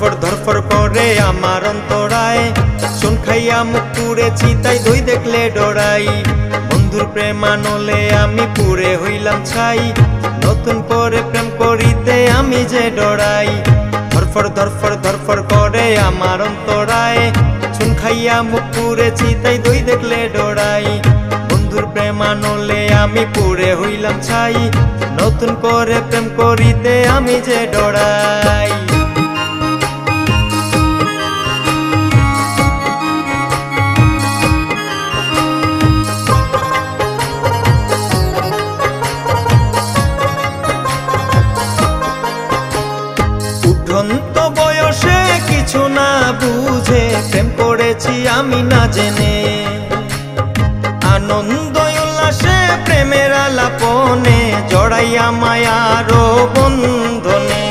ধরফর করে আমার অন্তরায়, চুন খাইয়া মুখ পুড়েছি তাই দই দেখলে ডরাই। বন্ধুর প্রেমানলে আমি পুড়ে হইলাম ছাই, নতুন করে প্রেম করিতে আমি যে ডরাই। ধরফর করে আমার অন্তরায়, চুন খাইয়া মুখ পুড়েছি তাই দই দেখলে ডরাই। বন্ধুর প্রেমানলে আমি পুড়ে হইলাম ছাই, নতুন করে প্রেম করিতে আমি যে ডরাই। উঠন্ত বয়সে কিছু না বুঝে প্রেম করেছি আমি না জেনে, আনন্দ উল্লাসে প্রেমের আলাপনে জড়াইয়া মায়ার বন্ধনে।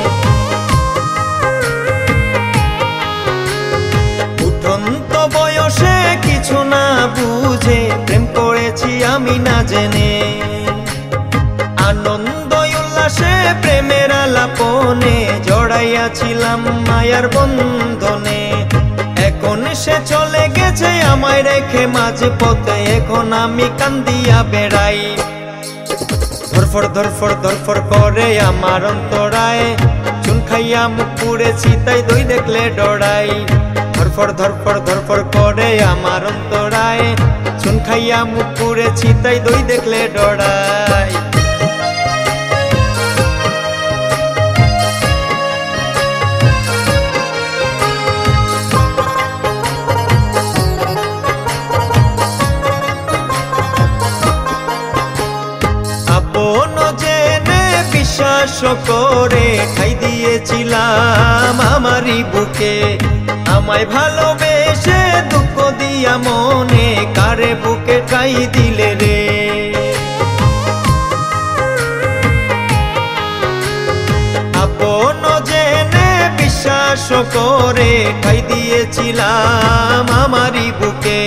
উঠন্ত বয়সে কিছু না বুঝে প্রেম করেছি আমি না জেনে, আনন্দ উল্লাসে প্রেমের আলাপনে জড়াইয়াছিলাম মায়ার বন্ধনে। এখন সে চলে গেছে আমায় রেখে মাঝে পথে, এখন আমি কান্দিয়া বেড়াই। ধরফর করে আমার অন্তরায়, চুন খাইয়া মুখ পুড়েছি তাই দই দেখলে ডরাই। ধরফর করে আমার অন্তরায়, চুন খাইয়া মুখ পুড়েছি তাই দই দেখলে ডরাই। আপন জেনে বিশ্বাস করে ঠাই দিয়েছিলাম আমারই বুকে, আমায় ভালোবেসে দুঃখ দিয়া মনে কারে বুকে ঠাই দিলে রে। আপন জেনে বিশ্বাস করে ঠাই দিয়েছিলাম আমারই বুকে,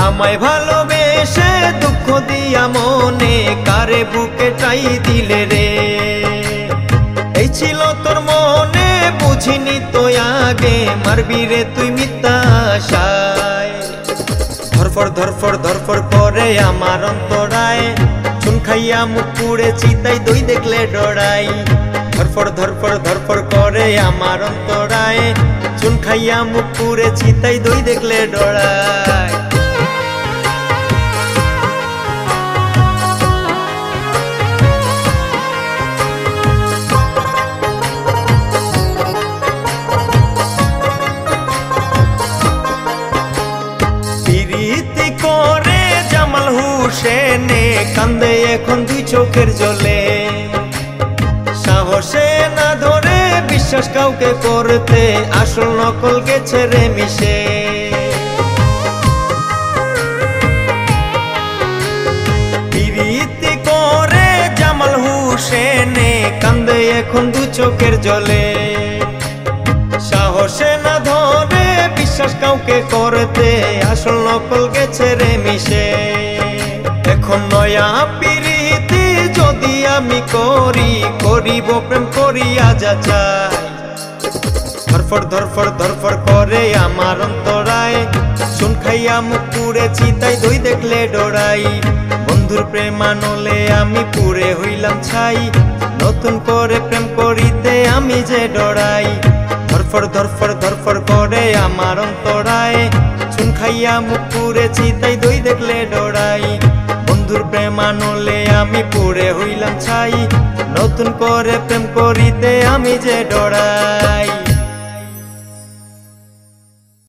আমায় ভালোবেসে দুঃখ দিয়া মনে কারে বুকে ঠাই দিলে রে। এই ছিল তোর মনে বুঝিনি তো আগে, মারবি রে তুই মিথ্যা আশায়। ধরফর করে আমার অন্তরায়, চুন খাইয়া মুখ পুড়েছি তাই দই দেখলে ডরাই। ধরফর করে আমার অন্তরায়, চুন খাইয়া মুখ পুড়েছি তাই দই দেখলে ডরাই। প্রীতি করে জামাল হোসেনে কান্দে এখন দুই চোখের জলে, সাহসে না ধরে বিশ্বাস কাউকে করতে আসল নকল গেছে রে মিশে। প্রীতি করে জামাল হোসেনে কান্দে এখন দু চোখের জলে, সাহসে না ধরে বিশ্বাস কাউকে করতে আসল নকল গেছে রে মিশে। এখন নয়া প্রীতি যদি আমি করিব প্রেম করিয়া যা চাই। ধরফর করে আমার অন্তরায়, চুন খাইয়া মুখ পুড়েছি তাই দই দেখলে ডরাই। বন্ধুর প্রেমানলে আমি পুড়ে হইলাম ছাই, নতুন করে প্রেম করিতে আমি যে ডরাই। ধরফর করে আমার অন্তরায়, চুন খাইয়া মুখ পুড়েছি তাই দই দেখলে ডরাই। বন্ধুর প্রেমানলে আমি পুড়ে হইলাম ছাই, নতুন করে প্রেম করিতে আমি যে ডরাই।